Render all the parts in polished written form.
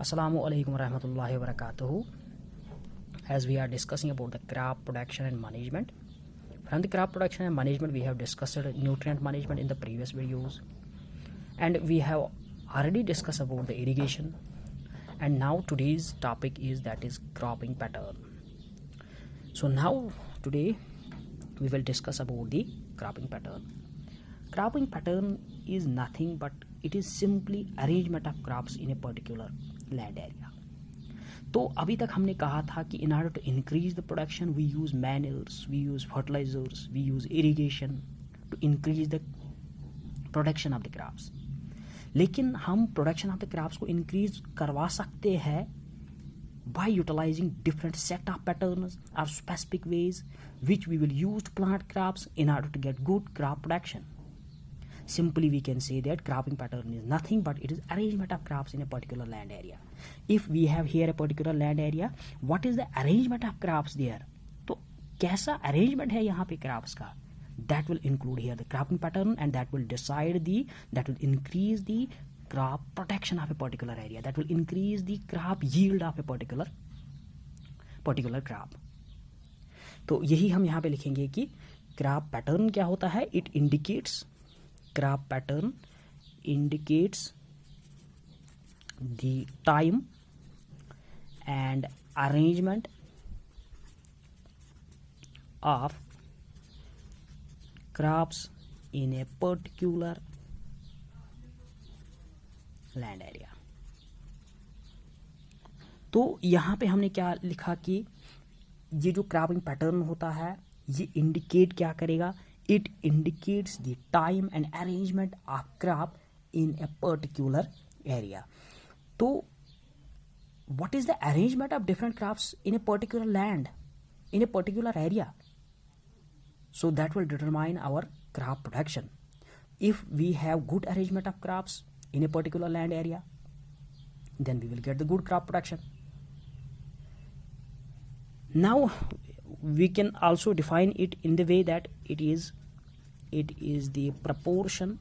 Assalamu alaikum warahmatullahi wabarakatuh. As we are discussing about the crop production and management. From the crop production and management, we have discussed nutrient management in the previous videos, and we have already discussed about the irrigation. And now today's topic is cropping pattern. So now today we will discuss about the cropping pattern. Cropping pattern is nothing but it is simply arrangement of crops in a particular land area. तो अभी तक हमने कहा था कि in order to increase the production we use manures, we use fertilizers, we use irrigation to increase the production of the crops. लेकिन हम production of the crops को increase करवा सकते हैं by utilizing different set of patterns or specific ways which we will use to plant crops in order to get good crop production. Simply we can say that cropping pattern is nothing but it is arrangement of crops in a particular land area. If we have here a particular land area, what is the arrangement of crops there? तो कैसा arrangement है यहाँ पे crops का? That will include here the cropping pattern and that will increase the crop protection of a particular area. That will increase the crop yield of a particular crop. तो यही हम यहाँ पे लिखेंगे कि crop pattern क्या होता है? Crop pattern indicates the time and arrangement of crops in a particular land area. तो यहाँ पे हमने क्या लिखा कि ये जो क्रॉपिंग पैटर्न होता है ये इंडिकेट क्या करेगा? It indicates the time and arrangement of crop in a particular area. So, what is the arrangement of different crops in a particular land, in a particular area? So that will determine our crop production. If we have good arrangement of crops in a particular land area, then we will get the good crop production. Now, we can also define it in the way that it is the proportion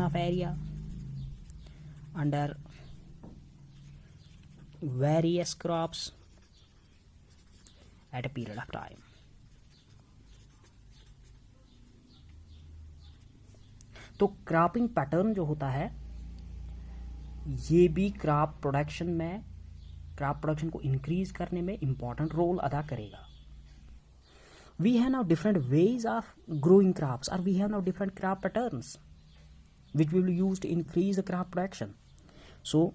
of area under various crops at a period of time. तो cropping pattern जो होता है ये भी crop production को increase करने में important role अदा करेगा. We have now different ways of growing crops, or we have now different crop patterns which we will use to increase the crop production. So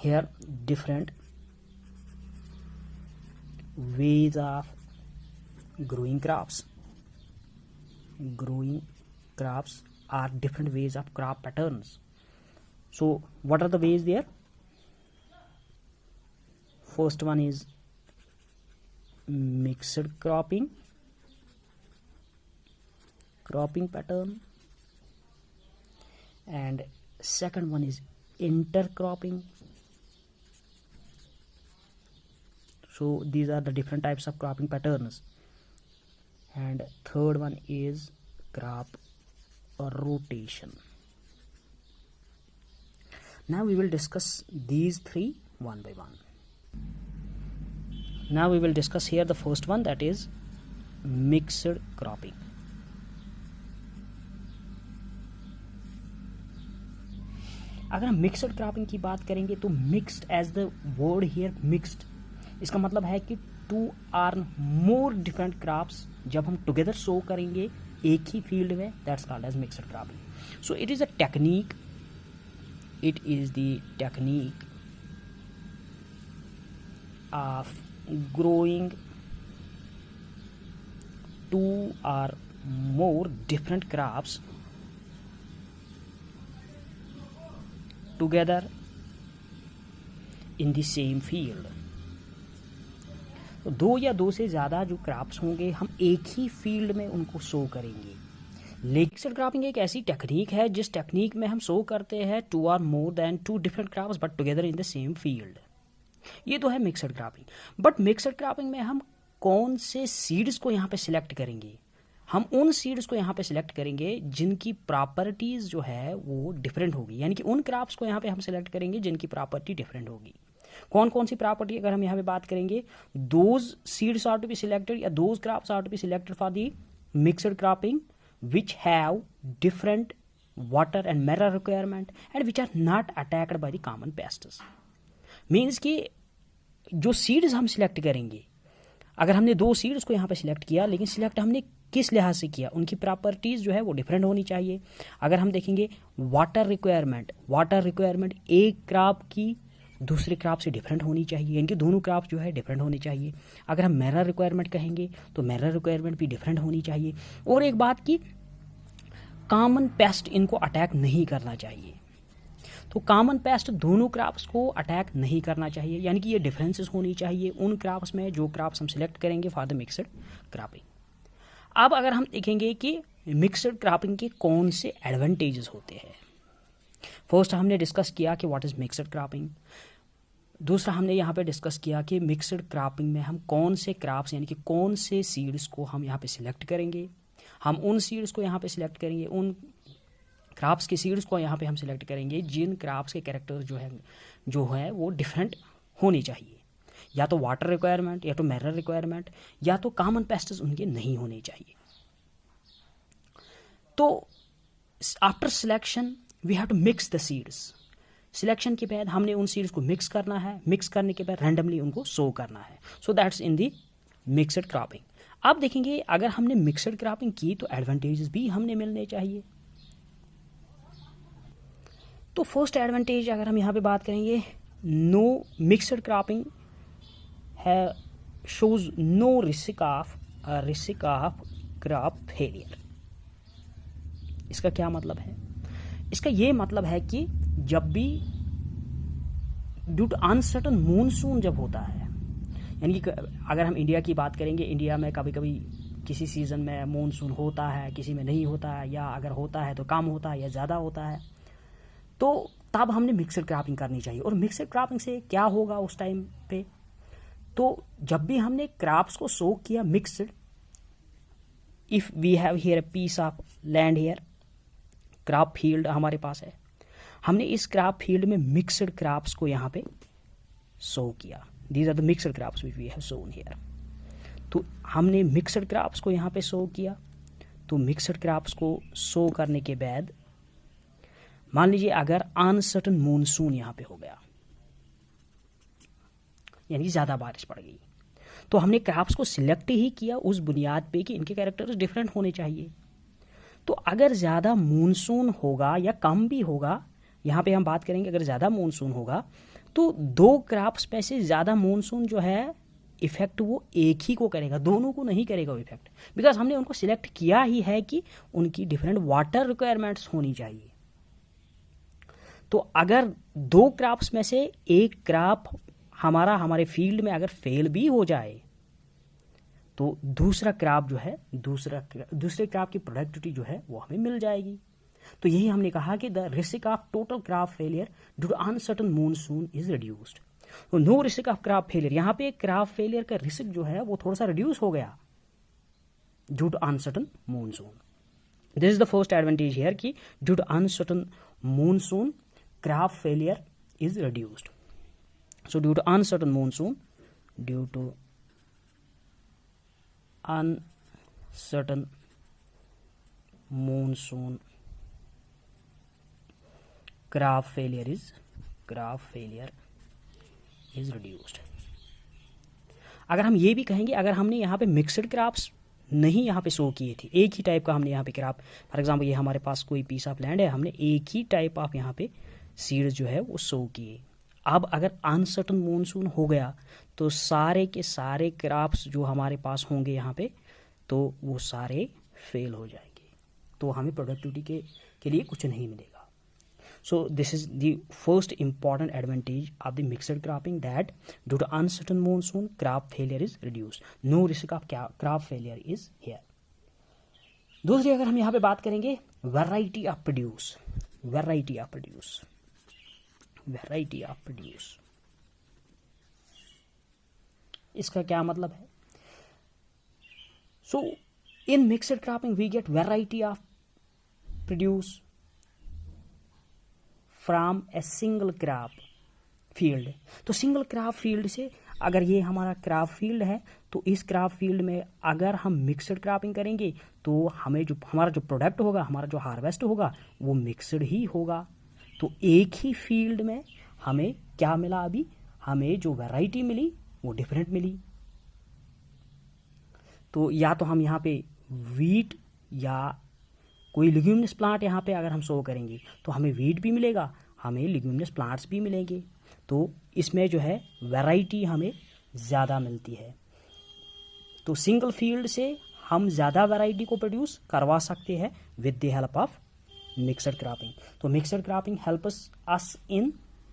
here different ways of growing crops are different ways of crop patterns. So what are the ways there? First one is mixed cropping pattern, and second one is intercropping. So these are the different types of cropping patterns, and third one is crop rotation. Now we will discuss these three one by one. Now we will discuss here the first one, that is mixed cropping. अगर हम mixed cropping की बात करेंगे तो mixed as the word here mixed, इसका मतलब है कि 2 or more डिफरेंट क्रॉप्स जब हम टुगेदर सो करेंगे एक ही फील्ड में, that's called as mixed cropping. So it is the technique of growing 2 or more different crops together in the same field. तो 2 या 2 से ज़्यादा जो क्रॉप्स होंगे हम एक ही फील्ड में उनको सो करेंगे. मिक्सड क्रॉपिंग एक ऐसी टेक्निक है जिस टेक्निक में हम सो करते हैं 2 or more than 2 different crops but together in the same field. ये तो है mixed cropping. But mixed cropping में हम कौन से सीड्स को यहाँ पे सिलेक्ट करेंगे? हम उन सीड्स को यहाँ पे सिलेक्ट करेंगे जिनकी प्रॉपर्टीज जो है वो डिफरेंट होगी, यानी कि उन क्रॉप्स को यहाँ पे हम सिलेक्ट करेंगे जिनकी प्रॉपर्टी डिफरेंट होगी। कौन कौन सी प्रॉपर्टी अगर हम यहाँ पे बात करेंगे, those seeds are to be selected या those crops are to be selected for the mixed cropping which have different water and mineral requirement and which are not attacked by the common pests. Means कि जो seeds हम select करेंगे, अगर हमने दो seeds को यहाँ पे सिलेक्ट किया, लेकिन सिलेक्ट हमने किस लिहाज से किया, उनकी प्रॉपर्टीज जो है वो डिफरेंट होनी चाहिए। अगर हम देखेंगे वाटर रिक्वायरमेंट एक क्रॉप की दूसरे क्रॉप से डिफरेंट होनी चाहिए, यानी कि दोनों क्रॉप जो है डिफरेंट होनी चाहिए। अगर हम मिनरल रिक्वायरमेंट कहेंगे तो मिनरल रिक्वायरमेंट भी डिफरेंट होनी चाहिए। और एक बात की कॉमन पेस्ट इनको अटैक नहीं करना चाहिए। तो कॉमन पेस्ट दोनों क्रॉप्स को अटैक नहीं करना चाहिए, यानी कि ये डिफरेंसेस होनी चाहिए उन क्रॉप्स में जो क्रॉप्स हम सिलेक्ट करेंगे फॉर द मिक्सड क्रॉपिंग। अब अगर हम देखेंगे कि मिक्सड क्रॉपिंग के कौन से एडवांटेजेस होते हैं, फर्स्ट हमने डिस्कस किया कि व्हाट इज मिक्सड क्रॉपिंग। दूसरा हमने यहाँ पे डिस्कस किया कि मिक्सड क्रॉपिंग में हम कौन से क्रॉप्स यानी कि कौन से सीड्स को हम यहाँ पे सिलेक्ट करेंगे। हम उन सीड्स को यहाँ पे सिलेक्ट करेंगे, उन क्रॉप्स के सीड्स को यहाँ पे हम सिलेक्ट करेंगे जिन क्रॉप्स के कैरेक्टर्स जो है वो डिफरेंट होने चाहिए, या तो वाटर रिक्वायरमेंट या तो मिनरल रिक्वायरमेंट या तो कॉमन पेस्ट्स उनके नहीं होने चाहिए। तो after selection we have to mix the seeds. Selection के बाद हमने उन सीड्स को मिक्स करना है, मिक्स करने के बाद रैंडमली उनको सो करना है। So that's in the mixed cropping. अब देखेंगे अगर हमने मिक्सड क्रॉपिंग की तो एडवांटेजेस भी हमने मिलने चाहिए। तो फर्स्ट एडवांटेज अगर हम यहाँ पे बात करेंगे, नो मिक्सड क्रॉपिंग है shows no risk of crop failure. इसका क्या मतलब है? इसका ये मतलब है कि जब भी ड्यू टू अनसर्टन मूनसून जब होता है, यानी कि अगर हम इंडिया की बात करेंगे, इंडिया में कभी कभी किसी सीज़न में मूनसून होता है, किसी में नहीं होता है, या अगर होता है तो कम होता है या ज़्यादा होता है, तो तब हमने मिक्सड क्रॉपिंग करनी चाहिए। और मिक्सड क्रॉपिंग से क्या होगा उस टाइम पे, तो जब भी हमने क्रॉप्स को सो किया mixed, if we have here a piece of land, here crop field हमारे पास है, हमने इस क्रॉप फील्ड में मिक्सड क्रॉप्स को यहाँ पे सो किया। These are the mixed crops which we have sown here. तो हमने मिक्सड क्रॉप्स को यहाँ पे सो किया। तो मिक्सड क्रॉप्स को सो करने के बाद मान लीजिए अगर अनसर्टन मूनसून यहाँ पे हो गया, यानी ज़्यादा बारिश पड़ गई, तो हमने क्रॉप्स को सिलेक्ट ही किया उस बुनियाद पे कि इनके कैरेक्टर्स डिफरेंट होने चाहिए। तो अगर ज़्यादा मूनसून होगा या कम भी होगा, यहाँ पे हम बात करेंगे अगर ज़्यादा मूनसून होगा तो दो क्रॉप्स में से ज़्यादा मूनसून जो है इफेक्ट वो एक ही को करेगा, दोनों को नहीं करेगा वो इफेक्ट, बिकॉज हमने उनको सिलेक्ट किया ही है कि उनकी डिफरेंट वाटर रिक्वायरमेंट्स होनी चाहिए। तो अगर दो क्रॉप्स में से एक क्रॉप हमारे फील्ड में अगर फेल भी हो जाए तो दूसरा क्रॉप जो है दूसरे क्रॉप की प्रोडक्टिविटी जो है वो हमें मिल जाएगी। तो यही हमने कहा कि the risk of total crop failure due to uncertain monsoon is reduced. तो no risk of crop failure, यहाँ पे क्रॉप फेलियर का रिस्क जो है वो थोड़ा सा रिड्यूस हो गया due to uncertain monsoon. This is the first advantage here कि due to uncertain monsoon crop failure is reduced. So due to uncertain monsoon, crop failure is reduced. अगर हम ये भी कहेंगे अगर हमने यहाँ पे मिक्सड क्रॉप्स नहीं यहाँ पे सो किए थे, एक ही टाइप का हमने यहाँ पे क्रॉप, फॉर एग्जांपल ये हमारे पास कोई पीस ऑफ लैंड है, हमने एक ही टाइप ऑफ यहाँ पे सीड्स जो है वो सो किए। अब अगर अनसर्टन मूनसून हो गया तो सारे के सारे क्रॉप्स जो हमारे पास होंगे यहाँ पे तो वो सारे फेल हो जाएंगे, तो हमें प्रोडक्टिविटी के लिए कुछ नहीं मिलेगा। So this is the first important advantage of the mixed cropping, that due to uncertain monsoon crop failure is reduced, no risk of crop failure is here. दूसरी अगर हम यहाँ पे बात करेंगे वैरायटी ऑफ प्रोड्यूस, इसका क्या मतलब है? सो In mixed cropping we get variety of produce from a single crop field. तो सिंगल क्रॉप फील्ड से, अगर ये हमारा क्रॉप फील्ड है तो इस क्रॉप फील्ड में अगर हम मिक्सड क्रॉपिंग करेंगे तो हमें जो हमारा जो प्रोडक्ट होगा, हमारा जो हार्वेस्ट होगा वो मिक्सड ही होगा. तो एक ही फील्ड में हमें क्या मिला, अभी हमें जो वैरायटी मिली वो डिफरेंट मिली. तो या तो हम यहाँ पे वीट या कोई लिग्यूमिनस प्लांट यहाँ पे अगर हम सो करेंगे तो हमें वीट भी मिलेगा, हमें लिग्यूमिनस प्लांट्स भी मिलेंगे. तो इसमें जो है वैरायटी हमें ज़्यादा मिलती है. तो सिंगल फील्ड से हम ज़्यादा वैरायटी को प्रोड्यूस करवा सकते हैं with the help of mixed cropping. तो mixed cropping helps us in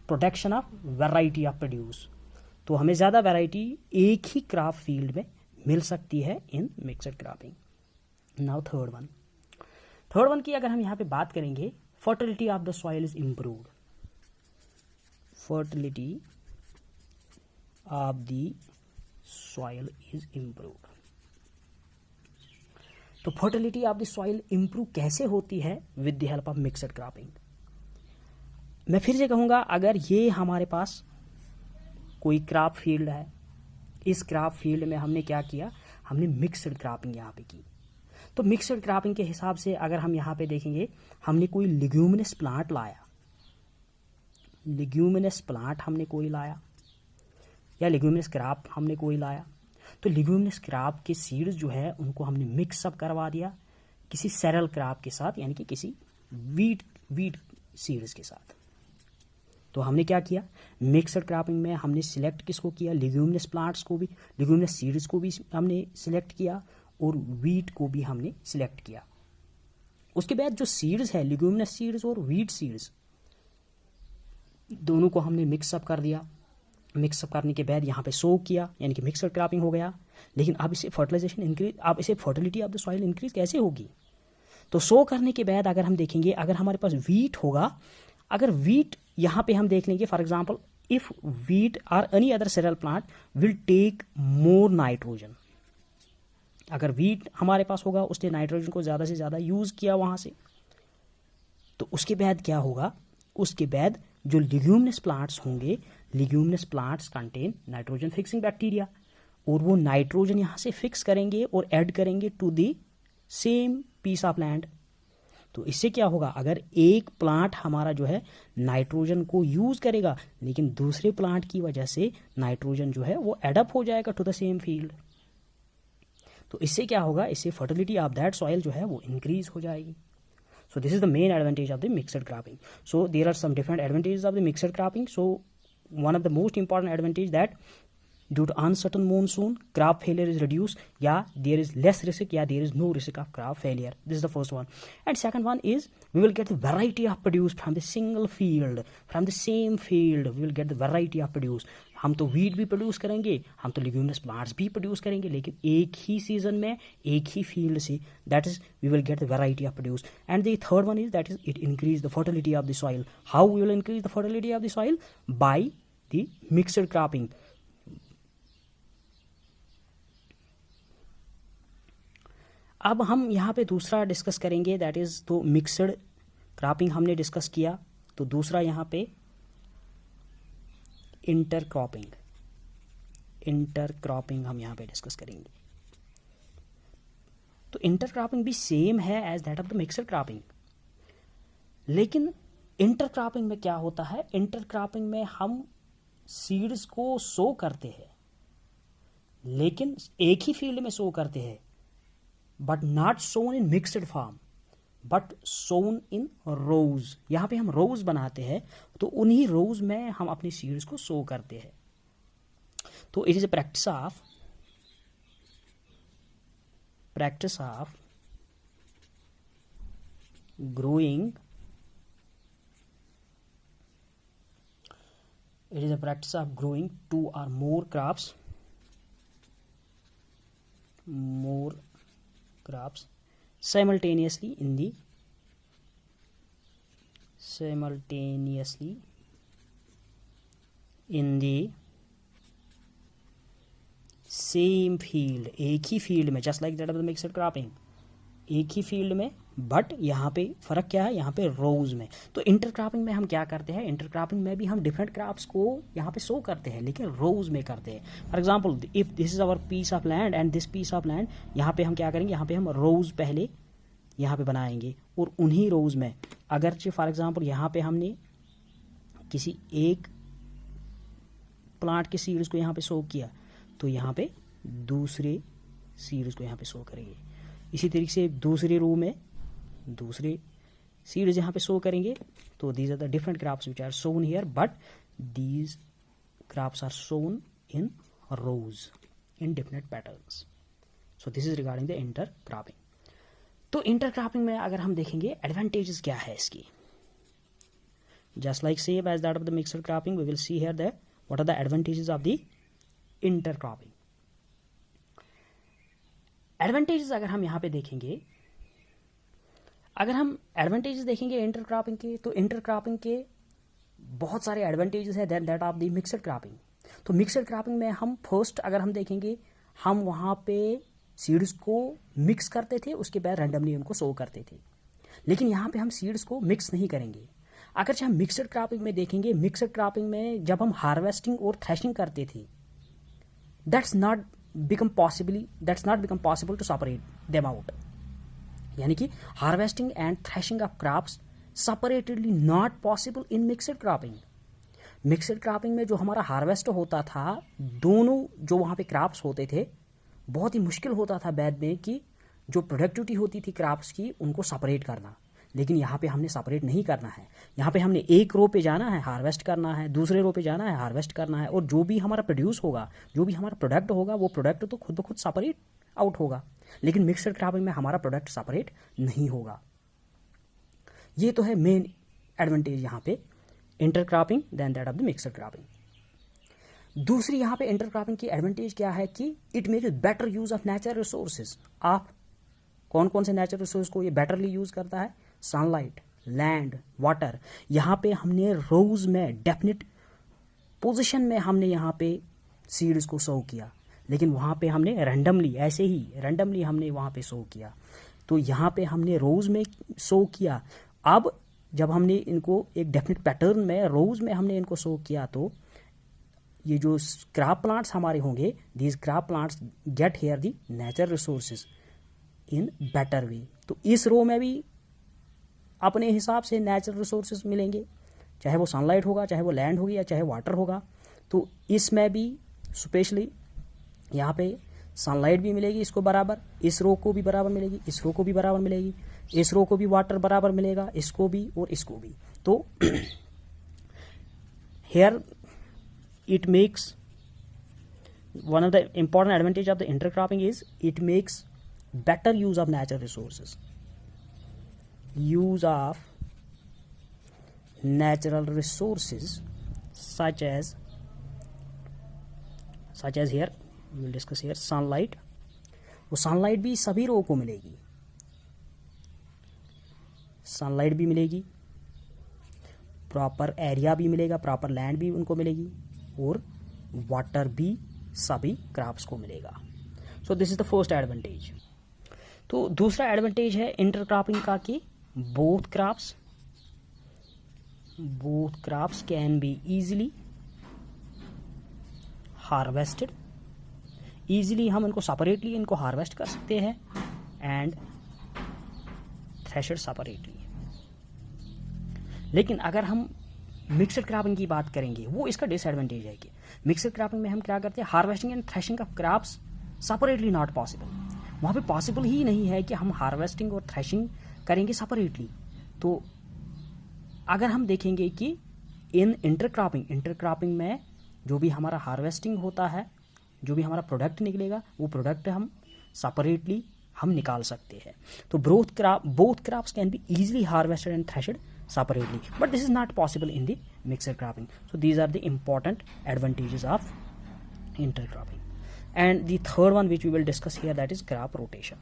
production of variety of produce. तो हमें ज़्यादा वैरायटी एक ही क्रॉप फील्ड में मिल सकती है in mixed cropping. Now third one की अगर हम यहाँ पे बात करेंगे, fertility of the soil is improved. Fertility of the soil is improved. तो fertility of the soil improve कैसे होती है? With the help of mixed cropping. मैं फिर से कहूँगा, अगर ये हमारे पास कोई क्रॉप फील्ड है, इस क्रॉप फील्ड में हमने क्या किया, हमने मिक्सड क्रॉपिंग यहाँ पे की. तो मिक्सड क्रॉपिंग के हिसाब से अगर हम यहाँ पे देखेंगे, हमने कोई लिग्यूमिनस प्लांट लाया, लिग्यूमिनस प्लांट हमने कोई लाया या लिग्यूमिनस क्रॉप हमने कोई लाया. तो लिग्यूमिनस क्रॉप के सीड्स जो है उनको हमने मिक्सअप करवा दिया किसी सेरल क्रॉप के साथ, यानी कि किसी वीट सीड्स के साथ. तो हमने क्या किया, मिक्सड क्रॉपिंग में हमने सिलेक्ट किसको किया, लिग्यूमिनस प्लांट्स को भी, लिग्यूमिनस सीड्स को भी हमने सिलेक्ट किया और वीट को भी हमने सिलेक्ट किया. उसके बाद जो सीड्स है, लिग्यूमिनस सीड्स और वीट सीड्स, दोनों को हमने मिक्सअप कर दिया. मिक्सअप करने के बाद यहाँ पे सो किया, यानी कि मिक्सड क्रॉपिंग हो गया. लेकिन अब इसे फर्टिलाइजेशन इंक्रीज, अब इसे fertility of the soil increase कैसे होगी? तो सो करने के बाद अगर हम देखेंगे, अगर हमारे पास वीट होगा, अगर वीट यहाँ पे हम देख लेंगे, फॉर एग्जाम्पल इफ वीट और any other cereal plant will take more nitrogen. अगर वीट हमारे पास होगा, उसने नाइट्रोजन को ज़्यादा से ज़्यादा यूज़ किया वहाँ से, तो उसके बाद क्या होगा, उसके बाद जो लिग्यूमिनस प्लांट्स होंगे, leguminous plants contain nitrogen fixing bacteria, और वो नाइट्रोजन यहाँ से फिक्स करेंगे और ऐड करेंगे to the same piece of land. तो इससे क्या होगा, अगर एक प्लांट हमारा जो है नाइट्रोजन को यूज़ करेगा, लेकिन दूसरे प्लांट की वजह से नाइट्रोजन जो है वो एडअप हो जाएगा टू द सेम फील्ड. तो इससे क्या होगा, इससे फर्टिलिटी ऑफ दैट सॉइल जो है वो इंक्रीज हो जाएगी. So this is the main advantage of the mixed cropping. So there are some different advantages of the mixed cropping. So one of the most important advantage that due to uncertain monsoon, crop failure is reduced. Yeah, there is less risk. Yeah, there is no risk of crop failure. This is the first one. And second one is we will get the variety of produce from the single field, from the same field. We will get the variety of produce. हम तो wheat भी produce करेंगे, हम तो leguminous plants भी produce करेंगे, लेकिन एक ही सीजन में एक ही फील्ड से. That is we will get the variety of produce. And the third one is that is it increase the fertility of the soil. How we will increase the fertility of the soil? By the mixed cropping. अब हम यहाँ पे दूसरा discuss करेंगे, that is तो mixed cropping हमने discuss किया. तो दूसरा यहाँ पे इंटरक्रॉपिंग, इंटरक्रॉपिंग हम यहाँ पे डिस्कस करेंगे. तो इंटरक्रॉपिंग भी सेम है as that of the mixed cropping, लेकिन इंटरक्रॉपिंग में क्या होता है, इंटरक्रॉपिंग में हम सीड्स को सो करते हैं, लेकिन एक ही फील्ड में सो करते हैं, but not sown in mixed form, but sown in rows. यहाँ पे हम रोज बनाते हैं, तो उन्हीं रोज में हम अपनी सीड्स को सो करते हैं. तो it is a practice of growing, it is a practice of growing two or more crops simultaneously in the same field, एक ही फील्ड में, just like that of the mixed cropping. एक ही फील्ड में, बट यहाँ पे फ़र्क क्या है, यहाँ पे रोज में। तो इंटरक्रॉपिंग में हम क्या करते हैं, इंटरक्रॉपिंग में भी हम डिफरेंट क्रॉप्स को यहाँ पे शो करते हैं, लेकिन रोज में करते हैं। For example if this is our piece of land and this piece of land, यहाँ पे हम क्या करेंगे, यहाँ पे हम रोज पहले यहाँ पे बनाएंगे, और उन्हीं रोज में अगरचे फॉर एग्जांपल यहाँ पे हमने किसी एक प्लांट के सीड्स को यहाँ पे शो किया, तो यहाँ पे दूसरे सीड्स को यहाँ पे शो करेंगे। इसी तरीके से दूसरे रो में दूसरे सीड्स यहाँ पे शो करेंगे। तो these are the different crops which are sown here, but these crops are sown in rows in different patterns. So this is regarding the intercropping. तो इंटरक्रॉपिंग में अगर हम देखेंगे एडवांटेजेस क्या है इसकी, just like same as that of the mixed cropping, we will see here that what are the advantages of the intercropping. Advantages अगर हम यहाँ पे देखेंगे, अगर हम एडवांटेजेस देखेंगे इंटरक्रॉपिंग के, तो इंटरक्रॉपिंग के बहुत सारे एडवांटेजेस है that of the mixed cropping. तो मिक्सड क्रॉपिंग में हम फर्स्ट अगर हम देखेंगे, हम वहाँ पे सीड्स को मिक्स करते थे, उसके बाद रैंडमली उनको शो करते थे। लेकिन यहाँ पे हम सीड्स को मिक्स नहीं करेंगे। अगर हम मिक्सड क्रॉपिंग में देखेंगे, मिक्सड क्रॉपिंग में जब हम हार्वेस्टिंग और थ्रेशिंग करते थे, that's not become possible to separate them out. यानी कि harvesting and threshing of crops separatedly not possible in mixed cropping. Mixed cropping में जो हमारा हार्वेस्ट होता था, दोनों जो वहाँ पे क्रॉप्स होते थे, बहुत ही मुश्किल होता था बाद में कि जो प्रोडक्टिविटी होती थी क्रॉप्स की, उनको सेपरेट करना। लेकिन यहाँ पे हमने सेपरेट नहीं करना है। यहाँ पे हमने एक रो पे जाना है, हार्वेस्ट करना है, दूसरे रो पे जाना है, हार्वेस्ट करना है, और जो भी हमारा प्रोड्यूस होगा, जो भी हमारा प्रोडक्ट होगा, वो प्रोडक्ट तो खुद ब खुद सेपरेट आउट होगा। लेकिन मिक्सड क्रॉपिंग में हमारा प्रोडक्ट सेपरेट नहीं होगा। ये तो है मेन एडवांटेज यहाँ पे intercropping then that of the mixed cropping. दूसरी यहाँ पे इंटरक्रॉपिंग की एडवांटेज क्या है कि it makes better use of natural resources. आप कौन कौन से नेचुरल रिसोर्स को ये बेटरली यूज करता है, सनलाइट, लैंड, वाटर। यहाँ पे हमने रोज में डेफिनेट पोजीशन में हमने यहाँ पे सीड्स को शो किया, लेकिन वहाँ पे हमने रैंडमली, ऐसे ही रैंडमली हमने वहाँ पे शो किया। तो यहाँ पे हमने रोज में शो किया। अब जब हमने इनको एक डेफिनेट पैटर्न में रोज में हमने इनको शो किया, तो ये जो क्रॉप प्लांट्स हमारे होंगे, these crop plants get here the natural resources in better way. तो इस रो में भी अपने हिसाब से नेचुरल रिसोर्सेज मिलेंगे, चाहे वो सनलाइट होगा, चाहे वो लैंड होगी, या चाहे वाटर होगा। तो इसमें भी स्पेशली यहाँ पे सनलाइट भी मिलेगी इसको बराबर, इस रो को भी बराबर मिलेगी, इस रो को भी बराबर मिलेगी, इस रो को भी वाटर बराबर मिलेगा, इसको भी और इसको भी। तो hair it makes one of the important advantage of the intercropping is it makes better use of natural resources. Use of natural resources such as here we will discuss here sunlight. वो sunlight भी सभी रो को मिलेगी, sunlight भी मिलेगी, proper area भी मिलेगा, proper land भी उनको मिलेगी, और वाटर भी सभी क्रॉप्स को मिलेगा। So this is the first advantage. तो दूसरा एडवांटेज है इंटरक्रॉपिंग का कि both crops can be easily harvested. Easily हम इनको सेपरेटली इनको हार्वेस्ट कर सकते हैं एंड थ्रेशड सेपरेटली। लेकिन अगर हम मिक्सड क्रॉपिंग की बात करेंगे, वो इसका डिसएडवांटेज है कि मिक्सड क्रॉपिंग में हम क्या करते हैं, harvesting and threshing of crops separately not possible. वहाँ पे पॉसिबल ही नहीं है कि हम हार्वेस्टिंग और थ्रेशिंग करेंगे सेपरेटली। तो अगर हम देखेंगे कि इन इंटरक्रॉपिंग में जो भी हमारा हार्वेस्टिंग होता है, जो भी हमारा प्रोडक्ट निकलेगा, वो प्रोडक्ट हम सेपरेटली हम निकाल सकते हैं। तो both crops can be easily harvested and threshed separately, but this is not possible in the mixed cropping. So these are the important advantages of intercropping. And the third one which we will discuss here, that is crop rotation.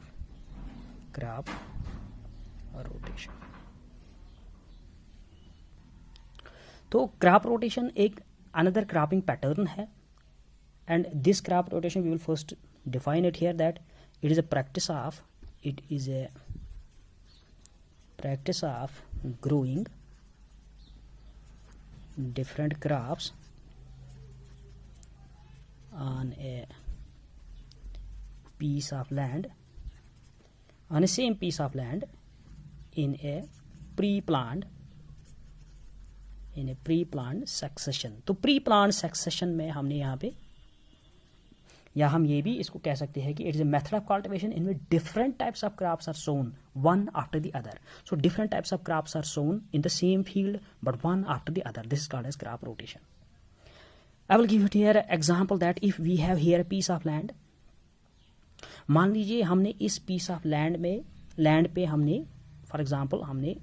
तो crop rotation एक another cropping pattern है, and this crop rotation we will first define it here, that it is a practice of practice of growing different crops on a piece of land, on a same piece of land in a pre-planned succession. तो pre-planned succession में हमने यहाँ पे, या हम ये भी इसको कह सकते हैं कि it is a method of cultivation in which different types of crops are sown one after the other. So different types of crops are sown in the same field but one after the other. This is called as crop rotation. I will give you here an example that if we have here a piece of land, मान लीजिए हमने इस piece of land पे हमने for example हमने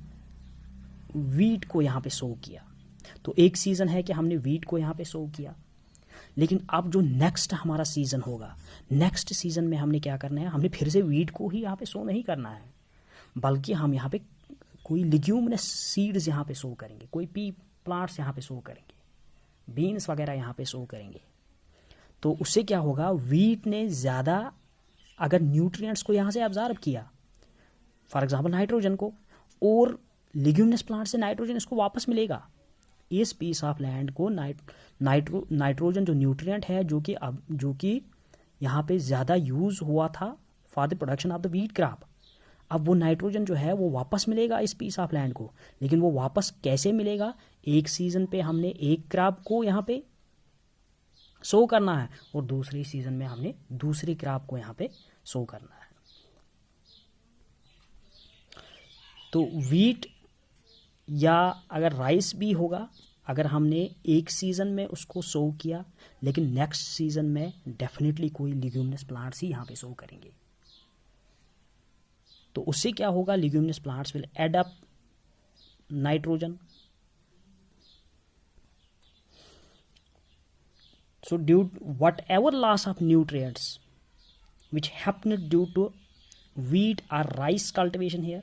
wheat को यहाँ पे सो किया. तो एक सीजन है कि हमने वीट को यहाँ पे सो किया, लेकिन अब जो नेक्स्ट हमारा सीजन होगा, नेक्स्ट सीजन में हमने क्या करना है, हमने फिर से वीट को ही यहाँ पे सो नहीं करना है, बल्कि हम यहाँ पे कोई लिग्यूमिनस सीड्स यहाँ पे सो करेंगे, कोई पी प्लांट्स यहाँ पे सो करेंगे, बीन्स वगैरह यहाँ पे सो करेंगे. तो उससे क्या होगा, वीट ने ज़्यादा अगर न्यूट्रिएंट्स को यहाँ से ऑब्जर्व किया, फॉर एग्जांपल नाइट्रोजन को, और लिग्यूमिनस प्लांट से नाइट्रोजन इसको वापस मिलेगा. इस पीस ऑफ लैंड को नाइट्रोजन जो न्यूट्रिएंट है जो कि यहाँ पे ज़्यादा यूज़ हुआ था for the production of the wheat crop, अब वो नाइट्रोजन जो है वो वापस मिलेगा इस पीस ऑफ लैंड को. लेकिन वो वापस कैसे मिलेगा, एक सीज़न पे हमने एक क्रॉप को यहाँ पे सो करना है और दूसरी सीज़न में हमने दूसरी क्रॉप को यहाँ पे सो करना है. तो वीट या अगर राइस भी होगा, अगर हमने एक सीज़न में उसको सो किया, लेकिन नेक्स्ट सीज़न में डेफिनेटली कोई लिग्यूमिनस प्लांट्स ही यहाँ पे सो करेंगे. तो उससे क्या होगा, leguminous plants will add up nitrogen. So due whatever loss of nutrients which happened due to wheat or rice cultivation here,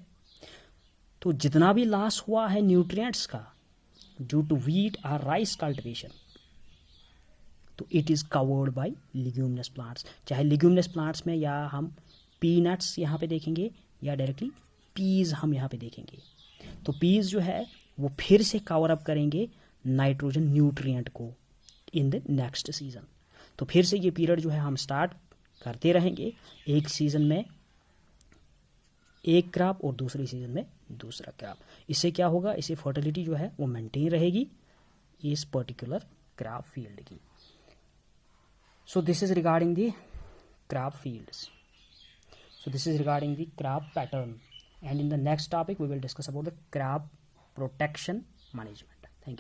तो जितना भी लॉस हुआ है न्यूट्रिएंट्स का ड्यू टू वीट और राइस कल्टिवेशन, तो it is covered by leguminous plants. चाहे leguminous plants में या हम पीनट्स यहाँ पे देखेंगे या डायरेक्टली पीज हम यहाँ पे देखेंगे. तो पीज जो है वो फिर से कवर अप करेंगे नाइट्रोजन न्यूट्रिएंट को इन द नेक्स्ट सीजन. तो फिर से ये पीरियड जो है हम स्टार्ट करते रहेंगे, एक सीजन में एक क्रॉप और दूसरी सीजन में दूसरा क्रॉप. इससे क्या होगा, इससे फर्टिलिटी जो है वो मेंटेन रहेगी इस पर्टिकुलर क्रॉप फील्ड की. So this is regarding the crop fields. So this is regarding the crop pattern, and in the next topic we will discuss about the crop protection management.